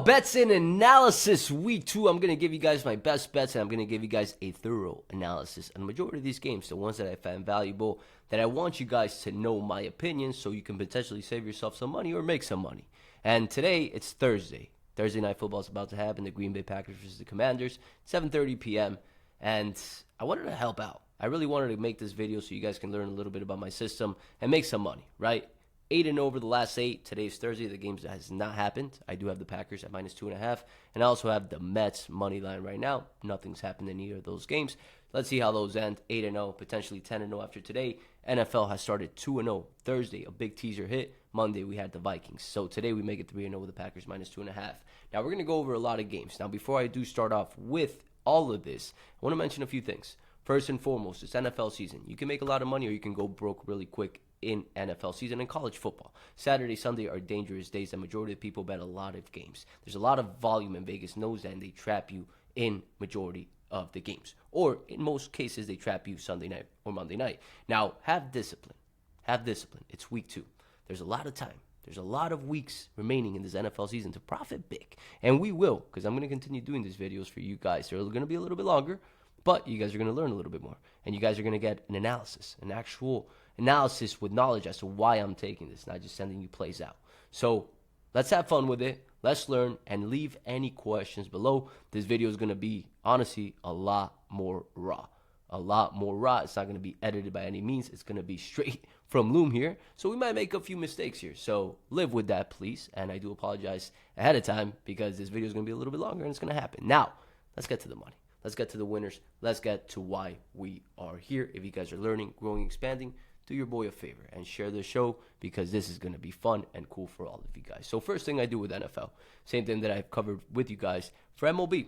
bets and analysis week 2. I'm going to give you guys my best bets, and I'm going to give you guys a thorough analysis on the majority of these games, the ones that I found valuable, that I want you guys to know my opinion so you can potentially save yourself some money or make some money. And today, it's Thursday. Thursday Night Football is about to happen. The Green Bay Packers versus the Commanders, 7:30 p.m. And I wanted to help out. I really wanted to make this video so you guys can learn a little bit about my system and make some money, right? 8-0 over the last 8. Today's Thursday. The game has not happened. I do have the Packers at -2.5. And I also have the Mets money line right now. Nothing's happened in either of those games. Let's see how those end. 8-0, potentially 10-0 after today. NFL has started 2-0. Thursday, a big teaser hit. Monday, we had the Vikings. So today, we make it 3-0 with the Packers -2.5. Now, we're going to go over a lot of games. Now, before I do start off with all of this, I want to mention a few things. First and foremost, it's NFL season. You can make a lot of money or you can go broke really quick in NFL season and college football. Saturday, Sunday are dangerous days. The majority of people bet a lot of games. There's a lot of volume, and Vegas knows that, and they trap you in majority of the games. Or in most cases, they trap you Sunday night or Monday night. Now, have discipline. Have discipline. It's week 2. There's a lot of time. There's a lot of weeks remaining in this NFL season to profit big. And we will, because I'm going to continue doing these videos for you guys. They're going to be a little bit longer, but you guys are going to learn a little bit more. And you guys are going to get an analysis, an actual analysis with knowledge as to why I'm taking this, not just sending you plays out. So let's have fun with it. Let's learn and leave any questions below. This video is going to be, honestly, a lot more raw. A lot more raw. It's not going to be edited by any means. It's going to be straight from Loom here. So we might make a few mistakes here. So live with that, please. And I do apologize ahead of time because this video is going to be a little bit longer and it's going to happen. Now, let's get to the money. Let's get to the winners. Let's get to why we are here. If you guys are learning, growing, expanding, do your boy a favor and share the show because this is going to be fun and cool for all of you guys. So first thing I do with NFL, same thing that I've covered with you guys for MLB.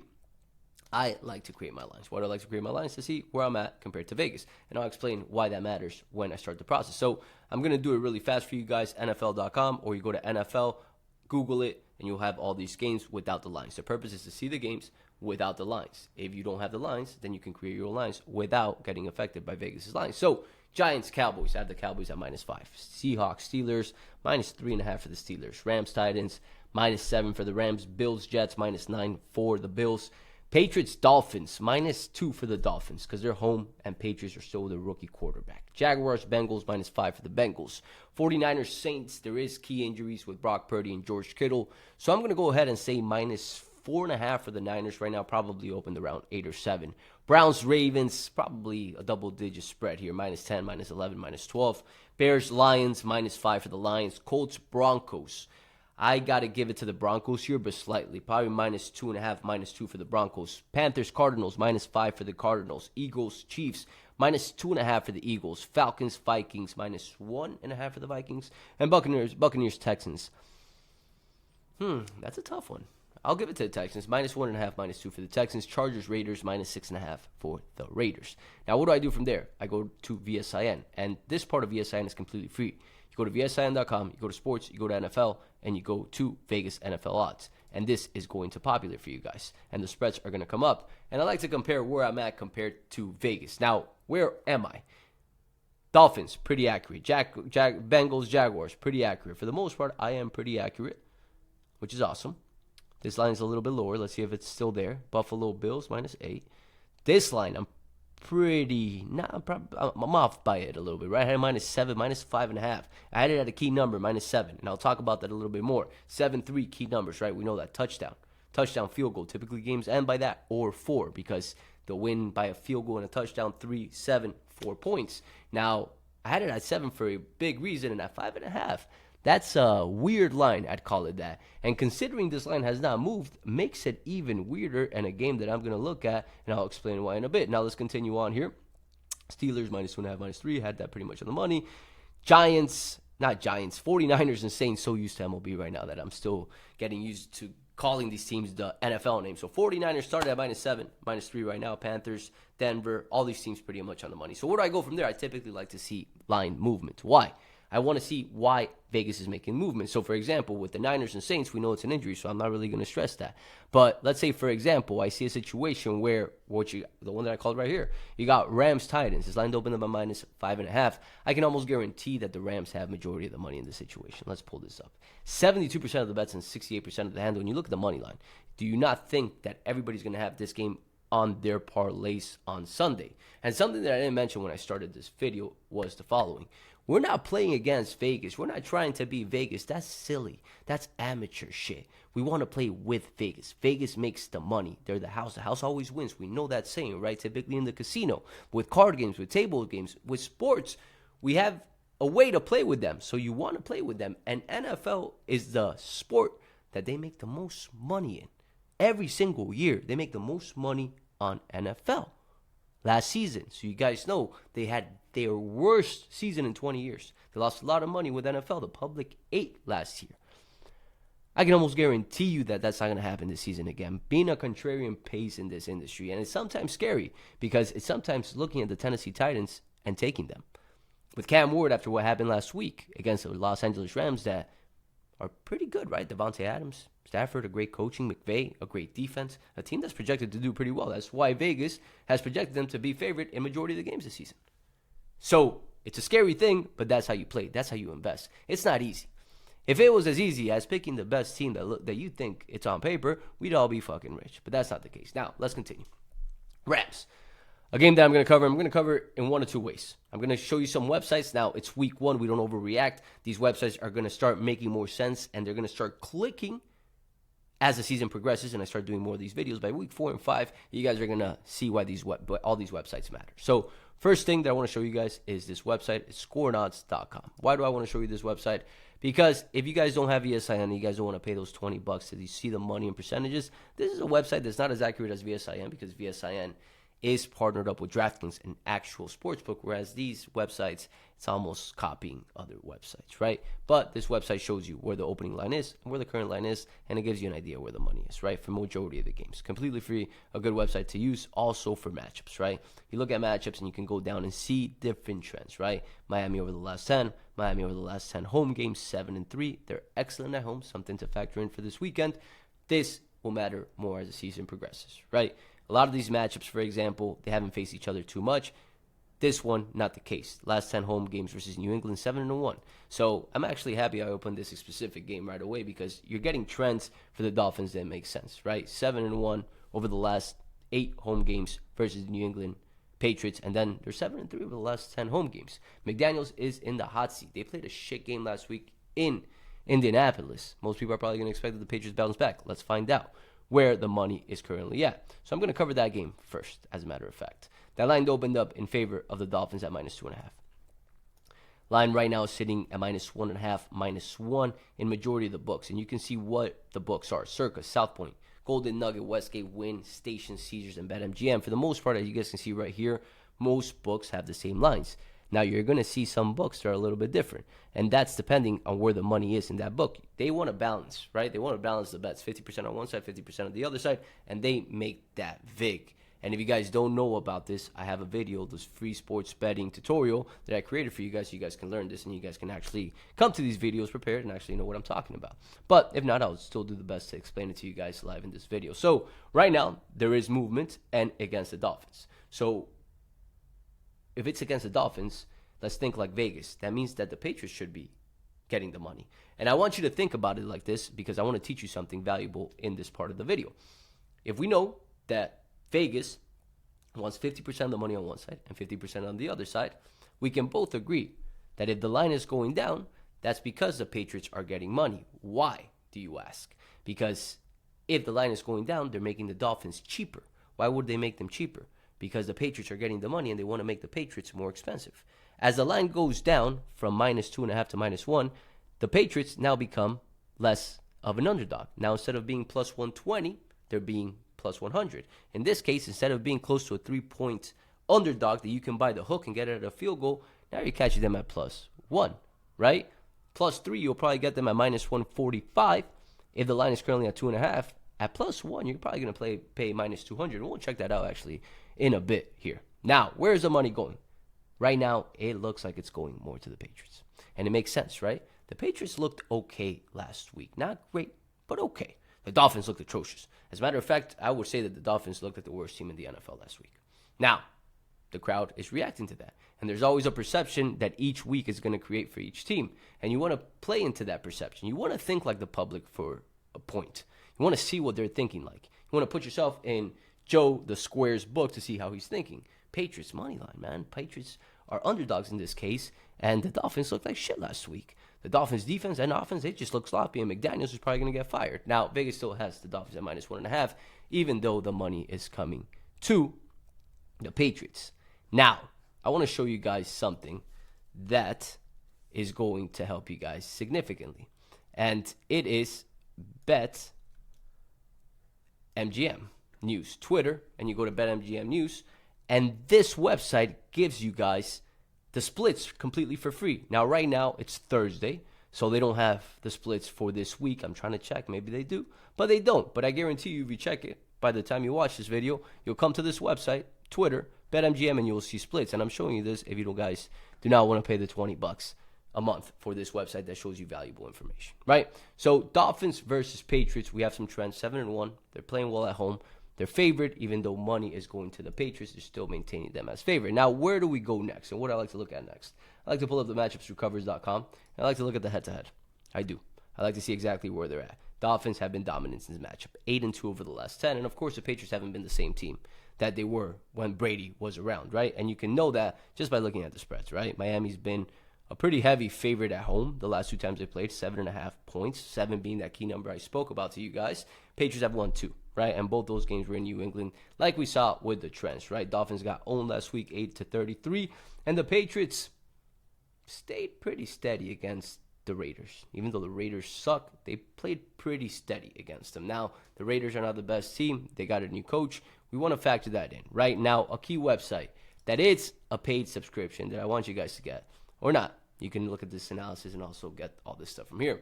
I like to create my lines. What I like to create my lines to see where I'm at compared to Vegas. And I'll explain why that matters when I start the process. So I'm going to do it really fast for you guys, NFL.com, or you go to NFL, Google it, and you'll have all these games without the lines. The purpose is to see the games without the lines. If you don't have the lines, then you can create your own lines without getting affected by Vegas's lines. So Giants, Cowboys. I have the Cowboys at -5. Seahawks, Steelers, -3.5 for the Steelers. Rams, Titans, -7 for the Rams. Bills, Jets, -9 for the Bills. Patriots, Dolphins, -2 for the Dolphins because they're home and Patriots are still the rookie quarterback. Jaguars, Bengals, -5 for the Bengals. 49ers, Saints, there is key injuries with Brock Purdy and George Kittle. So I'm going to go ahead and say -4.5 for the Niners right now, probably opened around 8 or 7. Browns, Ravens, probably a double-digit spread here, -10, -11, -12. Bears, Lions, -5 for the Lions. Colts, Broncos. I got to give it to the Broncos here, but slightly. Probably -2.5, -2 for the Broncos. Panthers, Cardinals, -5 for the Cardinals. Eagles, Chiefs, -2.5 for the Eagles. Falcons, Vikings, -1.5 for the Vikings. And Buccaneers, Texans. That's a tough one. I'll give it to the Texans. -1.5, -2 for the Texans. Chargers, Raiders, -6.5 for the Raiders. Now, what do I do from there? I go to VSIN. And this part of VSIN is completely free. You go to VSIN.com, you go to sports, you go to NFL, and you go to Vegas NFL odds. And this is going to populate for you guys. And the spreads are going to come up. And I like to compare where I'm at compared to Vegas. Now, where am I? Dolphins, pretty accurate. Bengals, Jaguars, pretty accurate. For the most part, I am pretty accurate, which is awesome. This line is a little bit lower. Let's see if it's still there. Buffalo Bills, -8. This line, I'm off by it a little bit, right? I had -7, -5.5. I had it at a key number, -7, and I'll talk about that a little bit more. 7-3 key numbers, right? We know that touchdown, field goal. Typically games end by that or 4 because the win by a field goal and a touchdown, 3, 7, 4 points. Now, I had it at 7 for a big reason, and at 5.5. That's a weird line, I'd call it that. And considering this line has not moved, makes it even weirder and a game that I'm going to look at, and I'll explain why in a bit. Now let's continue on here. Steelers, -2.5, -3, had that pretty much on the money. 49ers and Saints, so used to MLB right now that I'm still getting used to calling these teams the NFL name. So 49ers started at -7, -3 right now. Panthers, Denver, all these teams pretty much on the money. So where do I go from there? I typically like to see line movement. Why? I want to see why Vegas is making movement. So, for example, with the Niners and Saints, we know it's an injury, so I'm not really going to stress that. But let's say, for example, I see a situation where, the one that I called right here, you got Rams Titans. It's lined open up at -5.5. I can almost guarantee that the Rams have majority of the money in this situation. Let's pull this up. 72% of the bets and 68% of the handle. When you look at the money line, do you not think that everybody's going to have this game on their parlays on Sunday? And something that I didn't mention when I started this video was the following. We're not playing against Vegas. We're not trying to be Vegas. That's silly. That's amateur shit. We want to play with Vegas. Vegas makes the money. They're the house. The house always wins. We know that saying, right? Typically in the casino, with card games, with table games, with sports, we have a way to play with them. So you want to play with them. And NFL is the sport that they make the most money in. Every single year, they make the most money on NFL. Last season, so you guys know, they had their worst season in 20 years. They lost a lot of money with NFL. The public ate last year. I can almost guarantee you that that's not going to happen this season again. Being a contrarian pays in this industry, and it's sometimes scary because it's sometimes looking at the Tennessee Titans and taking them. With Cam Ward, after what happened last week against the Los Angeles Rams that are pretty good, right? Devontae Adams, Stafford, a great coaching, McVay, a great defense, a team that's projected to do pretty well. That's why Vegas has projected them to be favorite in majority of the games this season. So it's a scary thing, but that's how you play. That's how you invest. It's not easy. If it was as easy as picking the best team that you think it's on paper, we'd all be fucking rich. But that's not the case. Now, let's continue. Rams. A game that I'm going to cover in one or two ways. I'm going to show you some websites. Now, it's week 1. We don't overreact. These websites are going to start making more sense, and they're going to start clicking as the season progresses, and I start doing more of these videos. By week 4 and 5, you guys are going to see why all these websites matter. So, first thing that I want to show you guys is this website. It's scoreandodds.com. Why do I want to show you this website? Because if you guys don't have VSIN and you guys don't want to pay those $20 to see the money and percentages, this is a website that's not as accurate as VSIN because VSIN is partnered up with DraftKings, an actual sportsbook, whereas these websites, it's almost copying other websites, right? But this website shows you where the opening line is and where the current line is, and it gives you an idea where the money is, right? For majority of the games. Completely free, a good website to use, also for matchups, right? You look at matchups and you can go down and see different trends, right? Miami over the last 10, Miami over the last 10 home games, 7-3. They're excellent at home, something to factor in for this weekend. This will matter more as the season progresses, right? A lot of these matchups, for example, they haven't faced each other too much. This one, not the case. Last 10 home games versus New England, 7-1. So I'm actually happy I opened this specific game right away because you're getting trends for the Dolphins that make sense, right? 7-1 over the last 8 home games versus the New England Patriots, and then they're 7-3 over the last 10 home games. McDaniels is in the hot seat. They played a shit game last week in Indianapolis. Most people are probably going to expect that the Patriots bounce back. Let's find out where the money is currently at. So I'm going to cover that game first, as a matter of fact. That line opened up in favor of the Dolphins at -2.5. Line right now is sitting at -1.5, -1 in majority of the books. And you can see what the books are. Circa, South Point, Golden Nugget, Westgate, Wynn, Station, Caesars, and BetMGM. For the most part, as you guys can see right here, most books have the same lines. Now, you're going to see some books that are a little bit different, and that's depending on where the money is in that book. They want to balance, right? They want to balance the bets, 50% on one side, 50% on the other side, and they make that vig. And if you guys don't know about this, I have a video, this free sports betting tutorial that I created for you guys so you guys can learn this and you guys can actually come to these videos prepared and actually know what I'm talking about. But if not, I'll still do the best to explain it to you guys live in this video. So right now, there is movement and against the Dolphins. So if it's against the Dolphins, let's think like Vegas. That means that the Patriots should be getting the money. And I want you to think about it like this because I want to teach you something valuable in this part of the video. If we know that Vegas wants 50% of the money on one side and 50% on the other side, we can both agree that if the line is going down, that's because the Patriots are getting money. Why, do you ask? Because if the line is going down, they're making the Dolphins cheaper. Why would they make them cheaper? Because the Patriots are getting the money and they want to make the Patriots more expensive. As the line goes down from -2.5 to -1, the Patriots now become less of an underdog. Now, instead of being +120, they're being +100. In this case, instead of being close to a 3-point underdog that you can buy the hook and get it at a field goal, now you're catching them at +1, right? +3, you'll probably get them at -145. If the line is currently at 2.5, at +1, you're probably going to pay -200. And we'll check that out actually in a bit here. Now, where's the money going? Right now, it looks like it's going more to the Patriots. And it makes sense, right? The Patriots looked okay last week. Not great, but okay. The Dolphins looked atrocious. As a matter of fact, I would say that the Dolphins looked like the worst team in the NFL last week. Now, the crowd is reacting to that. And there's always a perception that each week is going to create for each team. And you want to play into that perception. You want to think like the public for a point. You want to see what they're thinking like. You want to put yourself in Joe the Square's book to see how he's thinking. Patriots money line, man. Patriots are underdogs in this case. And the Dolphins looked like shit last week. The Dolphins defense and offense, they just look sloppy. And McDaniels is probably going to get fired. Now, Vegas still has the Dolphins at -1.5, even though the money is coming to the Patriots. Now, I want to show you guys something that is going to help you guys significantly. And it is BetMGM News Twitter. And you go to BetMGM News. And this website gives you guys the splits completely for free. Now, right now, it's Thursday. So they don't have the splits for this week. I'm trying to check. Maybe they do. But they don't. But I guarantee you, if you check it, by the time you watch this video, you'll come to this website, Twitter, BetMGM, and you will see splits. And I'm showing you this if you guys do not want to pay the $20 a month for this website that shows you valuable information, right? So Dolphins versus Patriots, we have some trends, 7-1. They're playing well at home. They're favored, even though money is going to the Patriots. They're still maintaining them as favorite. Now, where do we go next? And what do I like to look at next? I like to pull up the matchups through covers.com. And I like to look at the head-to-head. I do. I like to see exactly where they're at. Dolphins have been dominant in this matchup, 8-2 over the last 10. And, of course, the Patriots haven't been the same team that they were when Brady was around, right? And you can know that just by looking at the spreads, right? Miami's been a pretty heavy favorite at home the last two times they played, 7.5 points, 7 being that key number I spoke about to you guys. Patriots have won 2, right? And both those games were in New England, like we saw with the trends, right? Dolphins got owned last week, 8-33, and the Patriots stayed pretty steady against the Raiders. Even though the Raiders suck, they played pretty steady against them. Now, the Raiders are not the best team. They got a new coach. We want to factor that in. Right now, a key website that is a paid subscription that I want you guys to get, or not. You can look at this analysis and also get all this stuff from here.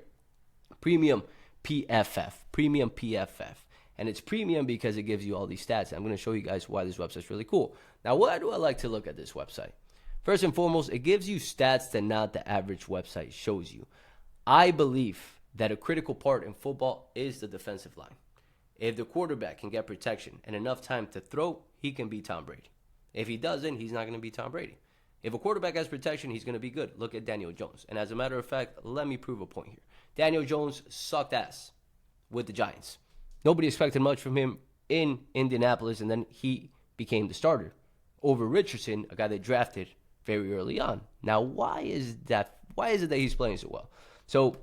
Premium PFF. Premium PFF. And it's premium because it gives you all these stats. I'm going to show you guys why this website's really cool. Now, why do I like to look at this website? First and foremost, it gives you stats that not the average website shows you. I believe that a critical part in football is the defensive line. If the quarterback can get protection and enough time to throw, he can beat Tom Brady. If he doesn't, he's not going to beat Tom Brady. If a quarterback has protection, he's going to be good. Look at Daniel Jones. And as a matter of fact, let me prove a point here. Daniel Jones sucked ass with the Giants. Nobody expected much from him in Indianapolis, and then he became the starter over Richardson, a guy they drafted very early on. Now, why is it that he's playing so well? So,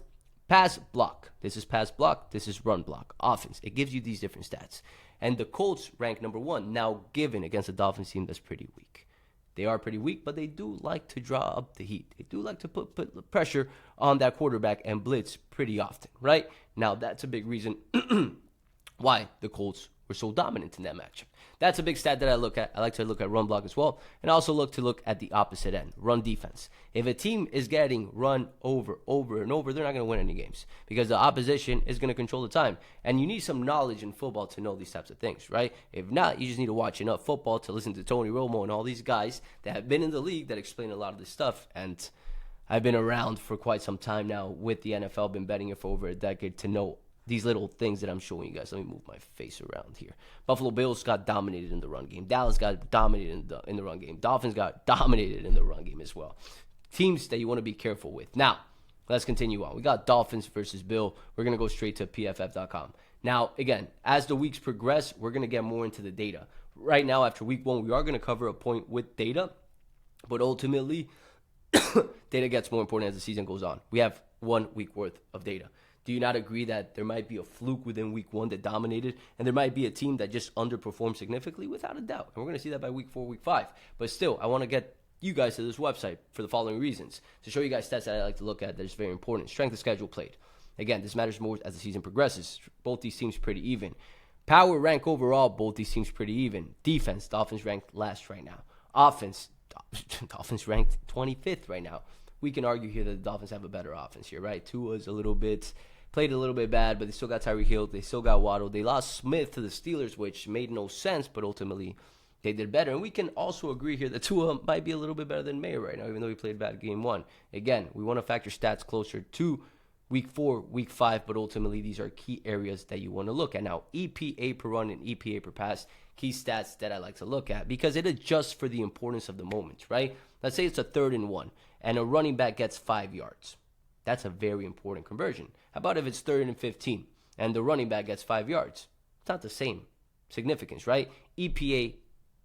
pass block. This is pass block. This is run block. Offense. It gives you these different stats. And the Colts rank number 1. Now, given against a Dolphins team that's pretty weak. They are pretty weak, but they do like to draw up the heat. They do like to put pressure on that quarterback and blitz pretty often, right? Now, that's a big reason why the Colts were so dominant in that matchup. That's a big stat that I look at. I like to look at run block as well, and I also look at the opposite end, run defense. If a team is getting run over and over, they're not going to win any games because the opposition is going to control the time. And you need some knowledge in football to know these types of things, right? If not, you just need to watch enough football to listen to Tony Romo and all these guys that have been in the league that explain a lot of this stuff. And I've been around for quite some time now with the NFL, been betting it for over a decade to know these little things that I'm showing you guys. Let me move my face around here. Buffalo Bills got dominated in the run game. Dallas got dominated in the run game. Dolphins got dominated in the run game as well. Teams that you want to be careful with. Now, let's continue on. We got Dolphins versus Bill. We're going to go straight to PFF.com. Now, again, as the weeks progress, we're going to get more into the data. Right now, after week 1, we are going to cover a point with data. But ultimately, data gets more important as the season goes on. We have 1 week worth of data. Do you not agree that there might be a fluke within week 1 that dominated, and there might be a team that just underperformed significantly? Without a doubt. And we're going to see that by week 4, week 5. But still, I want to get you guys to this website for the following reasons. To show you guys stats that I like to look at that is very important. Strength of schedule played. Again, this matters more as the season progresses. Both these teams pretty even. Power rank overall, both these teams pretty even. Defense, Dolphins ranked last right now. Offense, Dolphins ranked 25th right now. We can argue here that the Dolphins have a better offense here, right? Tua's played a little bit bad, but they still got Tyreek Hill. They still got Waddle. They lost Smith to the Steelers, which made no sense, but ultimately they did better. And we can also agree here that Tua might be a little bit better than May right now, even though he played bad game 1. Again, we want to factor stats closer to week 4, week 5, but ultimately these are key areas that you want to look at. Now, EPA per run and EPA per pass, key stats that I like to look at because it adjusts for the importance of the moment, right? Let's say it's a 3rd and 1 and a running back gets 5 yards. That's a very important conversion. How about if it's 3rd and 15 and the running back gets 5 yards? It's not the same significance, right? EPA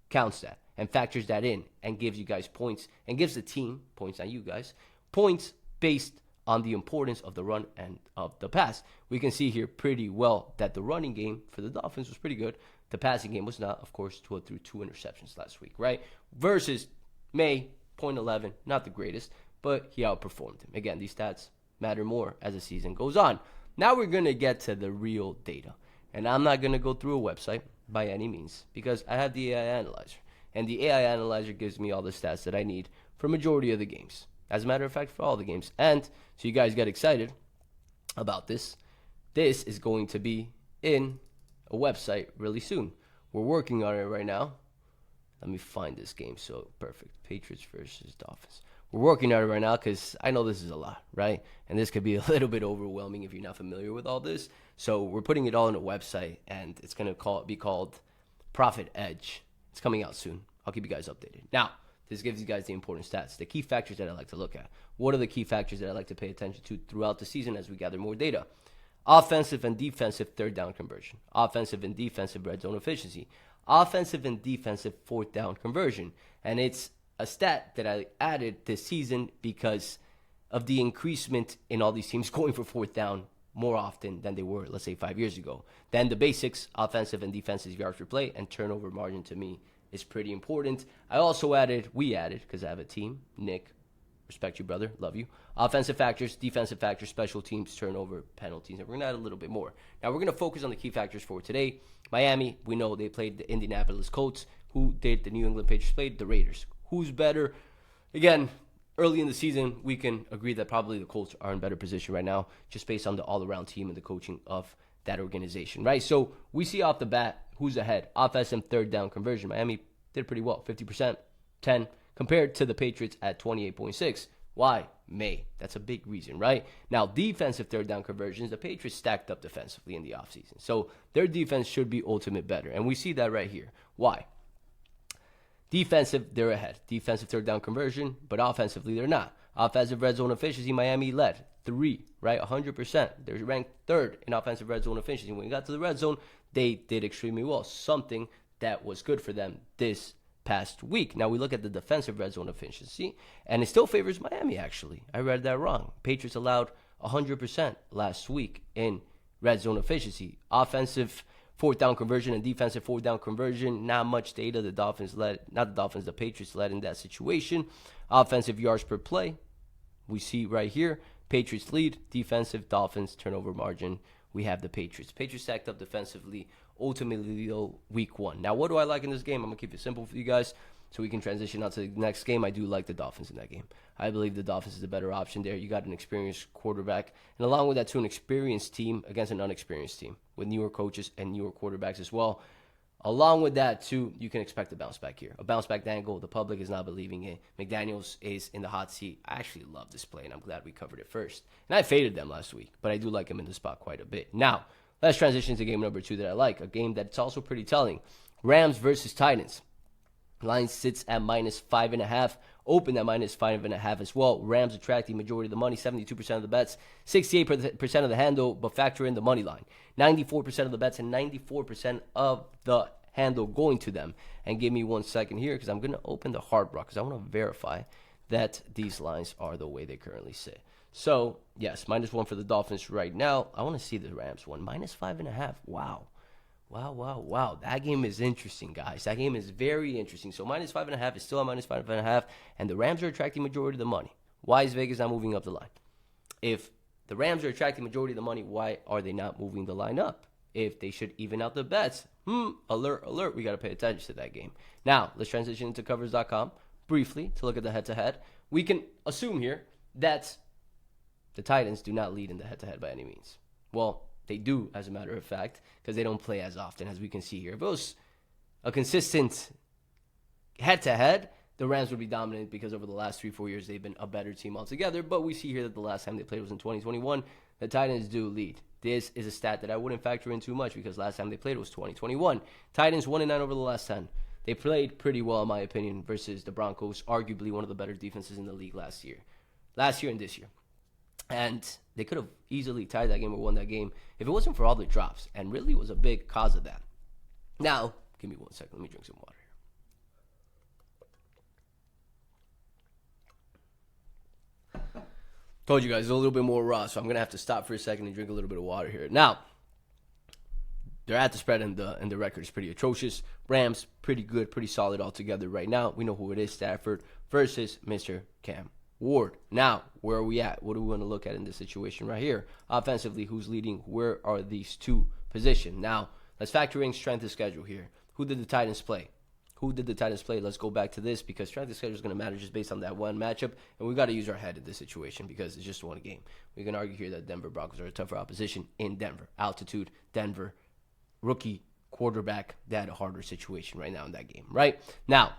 counts that and factors that in and gives you guys points and gives the team points, not you guys, points based on the importance of the run and of the pass. We can see here pretty well that the running game for the Dolphins was pretty good. The passing game was not, of course. Tua threw 2 interceptions last week, right? Versus May, 0.11, not the greatest, but he outperformed him. Again, these stats matter more as the season goes on. Now we're going to get to the real data. And I'm not going to go through a website by any means because I have the AI Analyzer. And the AI Analyzer gives me all the stats that I need for majority of the games. As a matter of fact, for all the games. And so you guys get excited about this. This is going to be in a website really soon. We're working on it right now. Let me find this game. So perfect. Patriots versus Dolphins. We're working on it right now because I know this is a lot, right? And this could be a little bit overwhelming if you're not familiar with all this. So we're putting it all in a website, and it's going to be called Profit Edge. It's coming out soon. I'll keep you guys updated. Now, this gives you guys the important stats, the key factors that I like to look at. What are the key factors that I like to pay attention to throughout the season as we gather more data? Offensive and defensive 3rd down conversion. Offensive and defensive red zone efficiency. Offensive and defensive 4th down conversion. And it's a stat that I added this season because of the increasement in all these teams going for 4th down more often than they were, let's say, 5 years ago. Then the basics, offensive and defensive yards per play, and turnover margin to me is pretty important. We added, because I have a team, Nick, respect you, brother, love you. Offensive factors, defensive factors, special teams, turnover, penalties, and we're going to add a little bit more. Now, we're going to focus on the key factors for today. Miami, we know they played the Indianapolis Colts. Who did the New England Patriots play? The Raiders. Who's better? Again, early in the season, we can agree that probably the Colts are in better position right now, just based on the all-around team and the coaching of that organization, right? So we see off the bat who's ahead. Offensive 3rd down conversion. Miami did pretty well, 50%, 10, compared to the Patriots at 28.6. Why? May. That's a big reason, right? Now, defensive 3rd down conversions, the Patriots stacked up defensively in the offseason. So their defense should be ultimate better. And we see that right here. Why? Defensive, they're ahead. Defensive 3rd down conversion, but offensively, they're not. Offensive red zone efficiency, Miami led 3, right? 100%. They're ranked 3rd in offensive red zone efficiency. When we got to the red zone, they did extremely well. Something that was good for them this past week. Now we look at the defensive red zone efficiency, and it still favors Miami, actually. I read that wrong. Patriots allowed 100% last week in red zone efficiency. Offensive 4th down conversion and defensive 4th down conversion, not much data. The Patriots led in that situation. Offensive yards per play, we see right here, Patriots lead, defensive, Dolphins, turnover margin. We have the Patriots. Patriots stacked up defensively, ultimately, week 1. Now, what do I like in this game? I'm going to keep it simple for you guys so we can transition on to the next game. I do like the Dolphins in that game. I believe the Dolphins is the better option there. You got an experienced quarterback, and along with that, too, an experienced team against an unexperienced team with newer coaches and newer quarterbacks as well. Along with that, too, you can expect a bounce back here. A bounce back dangle. The public is not believing it. McDaniels is in the hot seat. I actually love this play, and I'm glad we covered it first. And I faded them last week, but I do like them in the spot quite a bit. Now, let's transition to game number 2 that I like, a game that's also pretty telling. Rams versus Titans. Line sits at -5.5, opened at -5.5 as well. Rams attracting majority of the money, 72% of the bets, 68% of the handle, but factor in the money line. 94% of the bets and 94% of the handle going to them. And give me 1 second here because I'm going to open the Hard Rock because I want to verify that these lines are the way they currently sit. So, yes, -1 for the Dolphins right now. I want to see the Rams one. -5.5. Wow. Wow. That game is interesting, guys. That game is very interesting. So -5.5 is still at -5.5, and the Rams are attracting majority of the money. Why is Vegas not moving up the line? If the Rams are attracting majority of the money, why are they not moving the line up? If they should even out the bets, alert, we got to pay attention to that game. Now, let's transition into covers.com briefly to look at the head-to-head. We can assume here that the Titans do not lead in the head-to-head by any means. Well, they do, as a matter of fact, because they don't play as often as we can see here. If it was a consistent head-to-head, the Rams would be dominant because over the last 3-4 years, they've been a better team altogether. But we see here that the last time they played was in 2021. The Titans do lead. This is a stat that I wouldn't factor in too much because last time they played was 2021. Titans 1-9 over the last 10. They played pretty well, in my opinion, versus the Broncos, arguably one of the better defenses in the league last year and this year. And they could have easily tied that game or won that game if it wasn't for all the drops, and really was a big cause of that. Now, give me 1 second. Let me drink some water. Told you guys it's a little bit more raw, so I'm going to have to stop for a second and drink a little bit of water here. Now, they're at the spread, and the record is pretty atrocious. Rams, pretty good, pretty solid altogether right now. We know who it is, Stafford versus Mr. Cam Ward. Now, where are we at? What do we want to look at in this situation right here? Offensively, who's leading? Where are these two positioned? Now, let's factor in strength of schedule here. Who did the Titans play? Let's go back to this because strength of schedule is going to matter just based on that one matchup, and we've got to use our head in this situation because it's just one game. We can argue here that Denver Broncos are a tougher opposition in Denver. Altitude, Denver, rookie quarterback. They had a harder situation right now in that game, right? Now,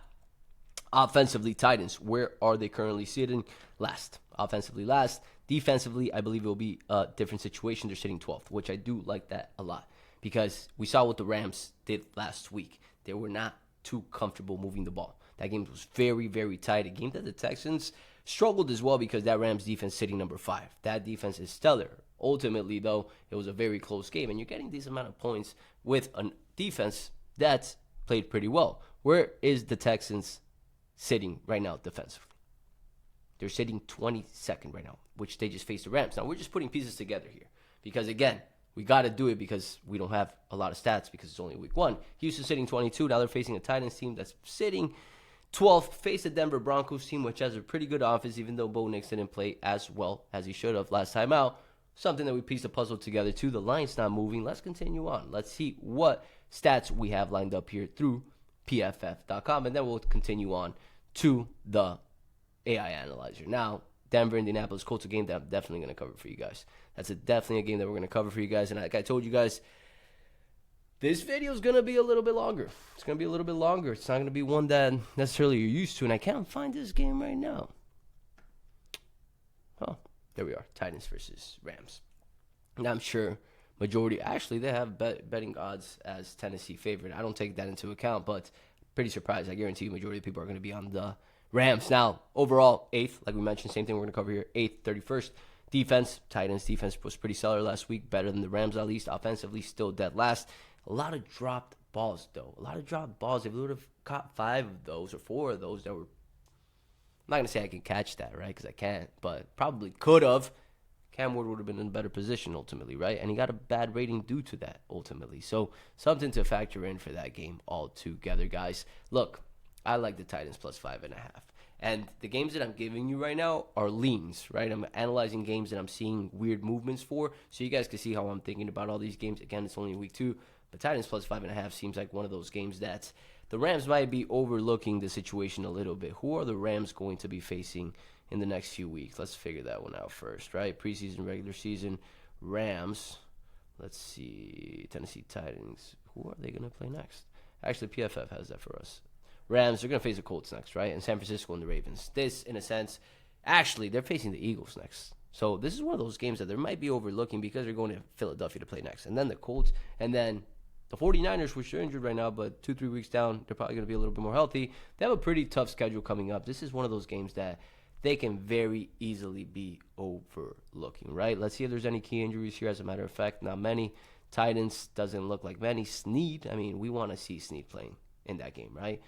offensively, Titans, where are they currently sitting? Last. Offensively, last. Defensively, I believe it will be a different situation. They're sitting 12th, which I do like that a lot because we saw what the Rams did last week. They were not too comfortable moving the ball. That game was very, very tight. A game that the Texans struggled as well because that Rams defense sitting number 5. That defense is stellar. Ultimately, though, it was a very close game, and you're getting these amount of points with a defense that's played pretty well. Where is the Texans sitting right now defensively? They're sitting 22nd right now, which they just faced the Rams. Now, we're just putting pieces together here because, again, we got to do it because we don't have a lot of stats because it's only week 1. Houston sitting 22. Now they're facing a Titans team that's sitting 12th. Face the Denver Broncos team, which has a pretty good offense, even though Bo Nix didn't play as well as he should have last time out. Something that we pieced the puzzle together too. The line's not moving. Let's continue on. Let's see what stats we have lined up here through PFF.com, and then we'll continue on to the AI Analyzer. Now, Denver, Indianapolis, Colts, a game that I'm definitely going to cover for you guys. That's definitely a game that we're going to cover for you guys. And like I told you guys, this video is going to be a little bit longer. It's going to be a little bit longer. It's not going to be one that necessarily you're used to. And I can't find this game right now. Oh, there we are. Titans versus Rams. And I'm sure majority, actually, they have betting odds as Tennessee favorite. I don't take that into account, but pretty surprised. I guarantee you majority of people are going to be on the Rams. Now, overall, 8th, like we mentioned, same thing we're going to cover here, 8th, 31st. Defense, Titans defense was pretty stellar last week, better than the Rams at least. Offensively, still dead last. A lot of dropped balls, though. A lot of dropped balls. If we would have caught 5 of those or 4 of those that were, I'm not going to say I can catch that, right, because I can't, but probably could have. Cam Ward would have been in a better position ultimately, right? And he got a bad rating due to that ultimately. So something to factor in for that game altogether, guys. Look, I like the Titans plus 5.5. And the games that I'm giving you right now are leans, right? I'm analyzing games that I'm seeing weird movements for, so you guys can see how I'm thinking about all these games. Again, it's only week 2, but Titans plus 5.5 seems like one of those games that the Rams might be overlooking the situation a little bit. Who are the Rams going to be facing in the next few weeks? Let's figure that one out first, right? Preseason, regular season, Rams. Let's see, Tennessee Titans. Who are they going to play next? Actually, PFF has that for us. Rams, they're going to face the Colts next, right? And San Francisco and the Ravens. This, in a sense, actually, they're facing the Eagles next. So this is one of those games that they might be overlooking because they're going to Philadelphia to play next. And then the Colts, and then the 49ers, which are injured right now, but 2-3 weeks down, they're probably going to be a little bit more healthy. They have a pretty tough schedule coming up. This is one of those games that they can very easily be overlooking, right? Let's see if there's any key injuries here. As a matter of fact, not many. Titans doesn't look like many. Snead, I mean, we want to see Snead playing in that game, right?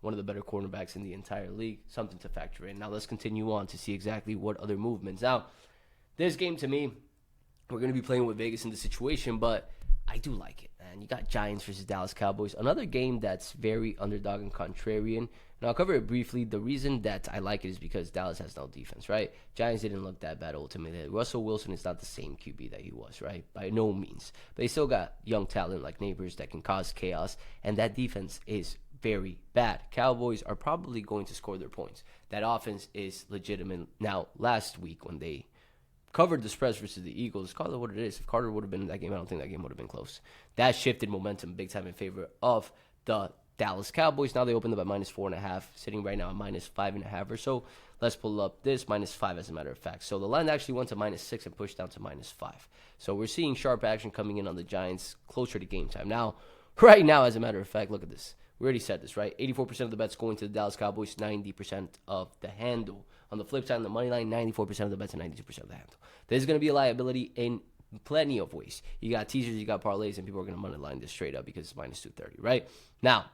One of the better cornerbacks in the entire league. Something to factor in. Now let's continue on to see exactly what other movements. Now, this game to me, we're going to be playing with Vegas in the situation, but I do like it, man. You got Giants versus Dallas Cowboys. Another game that's very underdog and contrarian. And I'll cover it briefly. The reason that I like it is because Dallas has no defense, right? Giants didn't look that bad ultimately. Russell Wilson is not the same QB that he was, right? By no means. But they still got young talent like Neighbors that can cause chaos. And that defense is very bad. Cowboys are probably going to score their points. That offense is legitimate. Now, last week when they covered the spreads versus the Eagles, call it what it is. If Carter would have been in that game, I don't think that game would have been close. That shifted momentum big time in favor of the Dallas Cowboys. Now they opened up at -4.5, sitting right now at -5.5 or so. Let's pull up this -5 as a matter of fact. So the line actually went to -6 and pushed down to -5. So we're seeing sharp action coming in on the Giants closer to game time. Now, right now, as a matter of fact, look at this. We already said this, right? 84% of the bets going to the Dallas Cowboys, 90% of the handle. On the flip side, on the money line, 94% of the bets and 92% of the handle. There's going to be a liability in plenty of ways. You got teasers, you got parlays, and people are going to money line this straight up because it's -230, right? Now,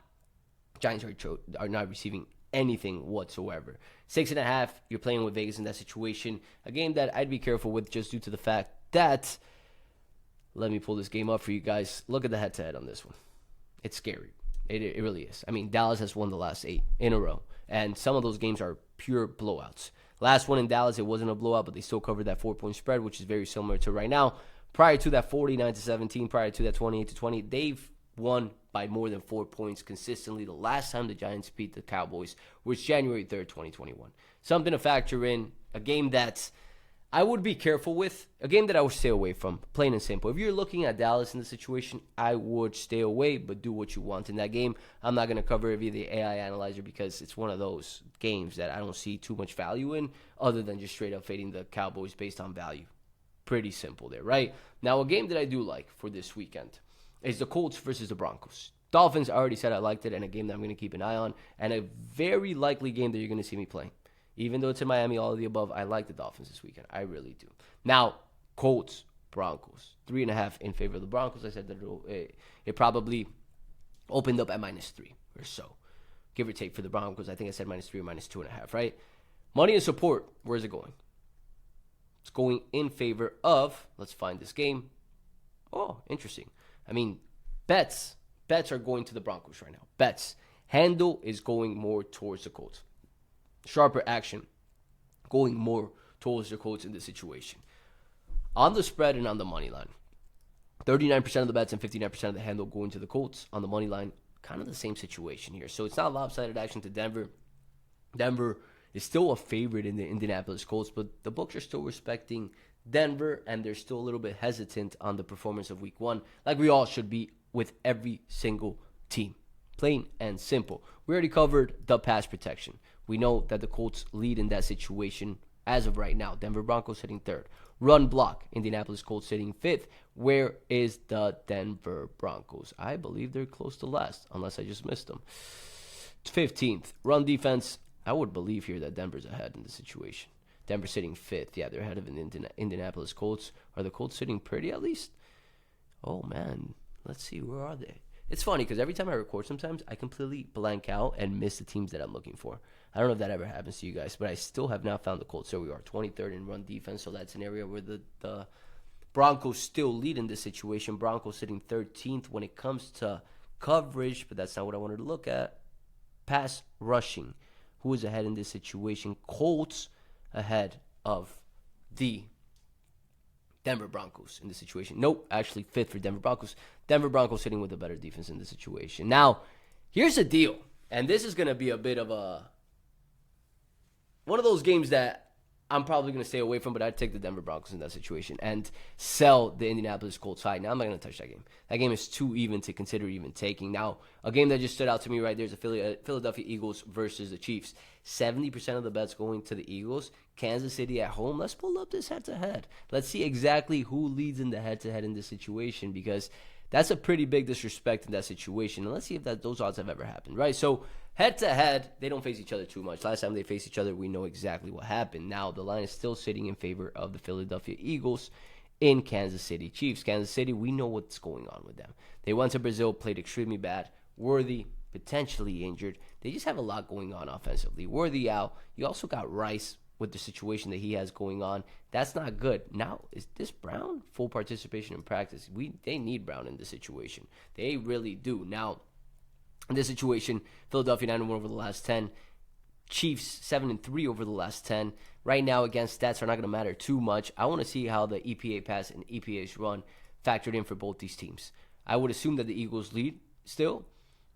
Giants are not receiving anything whatsoever. 6.5, you're playing with Vegas in that situation. A game that I'd be careful with just due to the fact that, let me pull this game up for you guys. Look at the head-to-head on this one. It's scary. It really is. I mean, Dallas has won the last 8 in a row, and some of those games are pure blowouts. Last one in Dallas, it wasn't a blowout, but they still covered that 4-point spread, which is very similar to right now. Prior to that 49-17, prior to that 28-20, they've won by more than 4 points consistently. The last time the Giants beat the Cowboys was January 3rd, 2021. Something to factor in, a game that I would be careful with, a game that I would stay away from, plain and simple. If you're looking at Dallas in the situation, I would stay away, but do what you want in that game. I'm not going to cover it via the AI analyzer because it's one of those games that I don't see too much value in other than just straight up fading the Cowboys based on value. Pretty simple there, right? Now, a game that I do like for this weekend is the Colts versus the Broncos. Dolphins, I already said I liked it, and a game that I'm going to keep an eye on, and a very likely game that you're going to see me playing. Even though it's in Miami, all of the above, I like the Dolphins this weekend. I really do. Now, Colts, Broncos. 3.5 in favor of the Broncos. I said that it probably opened up at -3 or so. Give or take for the Broncos. I think I said -3 or -2.5, right? Money and support, where's it going? It's going in favor of, let's find this game. Oh, interesting. I mean, bets are going to the Broncos right now. Bets. Handle is going more towards the Colts. Sharper action going more towards the Colts in this situation. On the spread and on the money line, 39% of the bets and 59% of the handle going to the Colts. On the money line, kind of the same situation here. So it's not lopsided action to Denver. Denver is still a favorite in the Indianapolis Colts, but the books are still respecting Denver, and they're still a little bit hesitant on the performance of Week 1, like we all should be with every single team. Plain and simple. We already covered the pass protection. We know that the Colts lead in that situation as of right now. Denver Broncos sitting 3rd. Run block. Indianapolis Colts sitting 5th. Where is the Denver Broncos? I believe they're close to last, unless I just missed them. 15th. Run defense. I would believe here that Denver's ahead in the situation. Denver sitting 5th. Yeah, they're ahead of the Indianapolis Colts. Are the Colts sitting pretty at least? Oh, man. Let's see. Where are they? It's funny because every time I record sometimes, I completely blank out and miss the teams that I'm looking for. I don't know if that ever happens to you guys, but I still have not found the Colts. So we are 23rd in run defense, so that's an area where the Broncos still lead in this situation. Broncos sitting 13th when it comes to coverage, but that's not what I wanted to look at. Pass rushing. Who is ahead in this situation? Colts ahead of the Denver Broncos in this situation. Nope, actually 5th for Denver Broncos. Denver Broncos sitting with a better defense in this situation. Now, here's the deal, and this is going to be a bit of one of those games that I'm probably going to stay away from, but I'd take the Denver Broncos in that situation and sell the Indianapolis Colts high. Now, I'm not going to touch that game. That game is too even to consider even taking. Now, a game that just stood out to me right there is the Philadelphia Eagles versus the Chiefs. 70% of the bets going to the Eagles. Kansas City at home. Let's pull up this head-to-head. Let's see exactly who leads in the head-to-head in this situation, because that's a pretty big disrespect in that situation. And let's see if those odds have ever happened, right? So, head-to-head, they don't face each other too much. Last time they faced each other, we know exactly what happened. Now, the line is still sitting in favor of the Philadelphia Eagles in Kansas City Chiefs. Kansas City, we know what's going on with them. They went to Brazil, played extremely bad. Worthy, potentially injured. They just have a lot going on offensively. Worthy out. You also got Rice with the situation that he has going on. That's not good. Now, is this Brown? Full participation in practice. They need Brown in this situation. They really do. Now, in this situation, Philadelphia 9-1 over the last 10. Chiefs 7-3 over the last 10. Right now, against stats are not going to matter too much. I want to see how the EPA pass and EPA's run factored in for both these teams. I would assume that the Eagles lead still.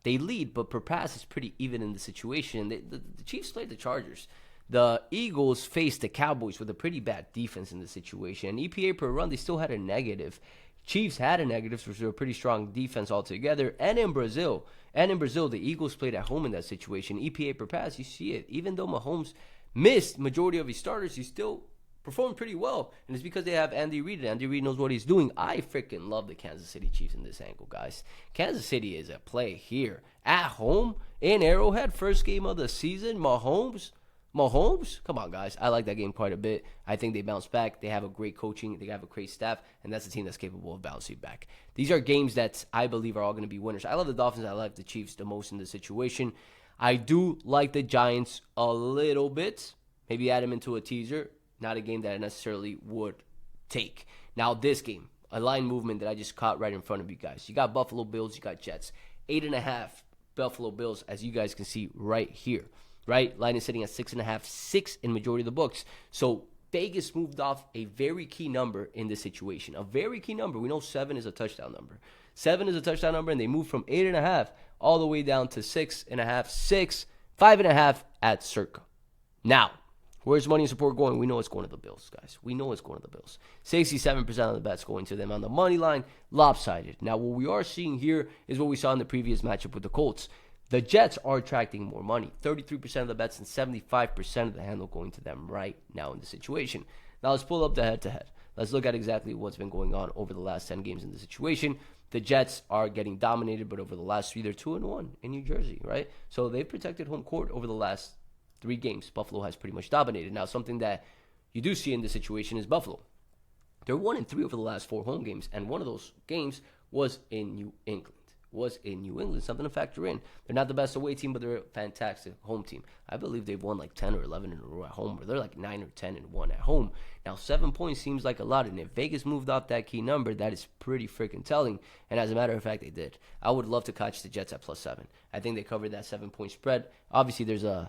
They lead, but per pass is pretty even in the situation. The Chiefs played the Chargers. The Eagles faced the Cowboys with a pretty bad defense in the situation. And EPA per run, they still had a negative. Chiefs had a negatives, which were a pretty strong defense altogether. And in Brazil, the Eagles played at home in that situation. EPA per pass, you see it. Even though Mahomes missed majority of his starters, he still performed pretty well. And it's because they have Andy Reid. Andy Reid knows what he's doing. I freaking love the Kansas City Chiefs in this angle, guys. Kansas City is a play here. At home, in Arrowhead, first game of the season, Mahomes, come on, guys. I like that game quite a bit. I think they bounce back. They have a great coaching. They have a great staff, and that's a team that's capable of bouncing back. These are games that I believe are all going to be winners. I love the Dolphins. I like the Chiefs the most in this situation. I do like the Giants a little bit. Maybe add them into a teaser. Not a game that I necessarily would take. Now, this game, a line movement that I just caught right in front of you guys. You got Buffalo Bills. You got Jets. 8.5 Buffalo Bills, as you guys can see right here. Right? Line is sitting at 6.5, 6 in majority of the books. So Vegas moved off a very key number in this situation. A very key number. We know 7 is a touchdown number. 7 is a touchdown number, and they moved from 8.5 all the way down to 6.5, 6, 5.5 at circa. Now, where's money and support going? We know it's going to the Bills, guys. We know it's going to the Bills. 67% of the bets going to them on the money line, lopsided. Now, what we are seeing here is what we saw in the previous matchup with the Colts. The Jets are attracting more money. 33% of the bets and 75% of the handle going to them right now in the situation. Now, let's pull up the head-to-head. Let's look at exactly what's been going on over the last 10 games in the situation. The Jets are getting dominated, but over the last 3, they're 2-1 in New Jersey, right? So they've protected home court over the last 3 games. Buffalo has pretty much dominated. Now, something that you do see in this situation is Buffalo. They're 1-3 over the last 4 home games, and one of those games was in New England. Something to factor in. They're not the best away team, but they're a fantastic home team. I believe they've won like 10 or 11 in a row at home, or they're like 9 or 10-1 at home. Now, 7 points seems like a lot, and if Vegas moved off that key number, that is pretty freaking telling. And as a matter of fact, they did. I would love to catch the Jets at +7. I think they covered that 7-point spread. Obviously, there's an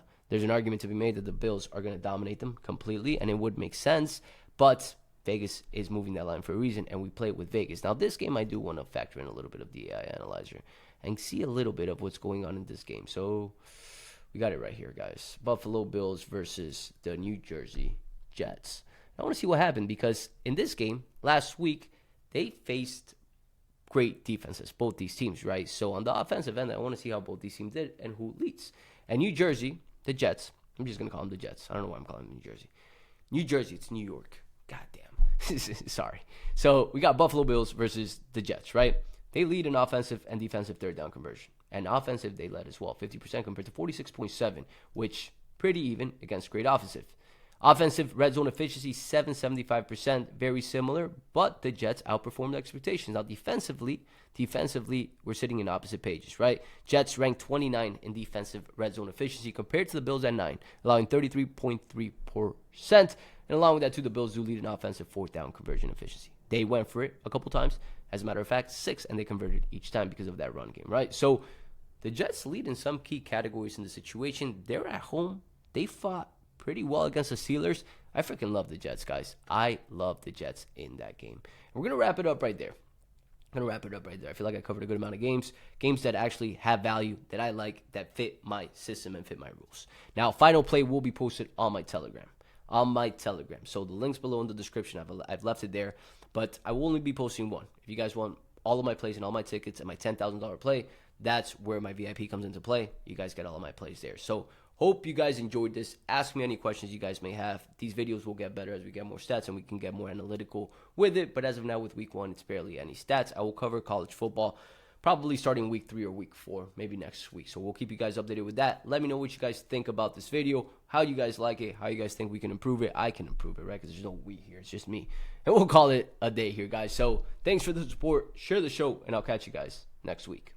argument to be made that the Bills are going to dominate them completely, and it would make sense, but Vegas is moving that line for a reason, and we play it with Vegas. Now, this game, I do want to factor in a little bit of the AI analyzer and see a little bit of what's going on in this game. So we got it right here, guys. Buffalo Bills versus the New Jersey Jets. I want to see what happened, because in this game, last week, they faced great defenses, both these teams, right? So on the offensive end, I want to see how both these teams did and who leads. And New Jersey, the Jets, I'm just going to call them the Jets. I don't know why I'm calling them New Jersey. New Jersey, it's New York. God damn. Sorry. So we got Buffalo Bills versus the Jets, right? They lead in offensive and defensive third down conversion. And offensive, they led as well, 50% compared to 46.7, which pretty even against great offensive. Offensive red zone efficiency, 775%, very similar, but the Jets outperformed expectations. Now, defensively, we're sitting in opposite pages, right? Jets ranked 29 in defensive red zone efficiency compared to the Bills at 9, allowing 33.3%. And along with that, too, the Bills do lead in offensive fourth down conversion efficiency. They went for it a couple times. As a matter of fact, 6, and they converted each time because of that run game, right? So the Jets lead in some key categories in the situation. They're at home. They fought pretty well against the Steelers. I freaking love the Jets, guys. I love the Jets in that game. And we're going to wrap it up right there. I feel like I covered a good amount of games that actually have value, that I like, that fit my system and fit my rules. Now, final play will be posted on my Telegram. So the link's below in the description. I've left it there, but I will only be posting one. If you guys want all of my plays and all my tickets and my $10,000 play, that's where my VIP comes into play. You guys get all of my plays there. So hope you guys enjoyed this. Ask me any questions you guys may have. These videos will get better as we get more stats and we can get more analytical with it. But as of now, with week 1, it's barely any stats. I will cover college football probably starting week 3 or week 4, maybe next week. So we'll keep you guys updated with that. Let me know what you guys think about this video, how you guys like it, how you guys think we can improve it. I can improve it, right? Because there's no we here. It's just me. And we'll call it a day here, guys. So thanks for the support. Share the show, and I'll catch you guys next week.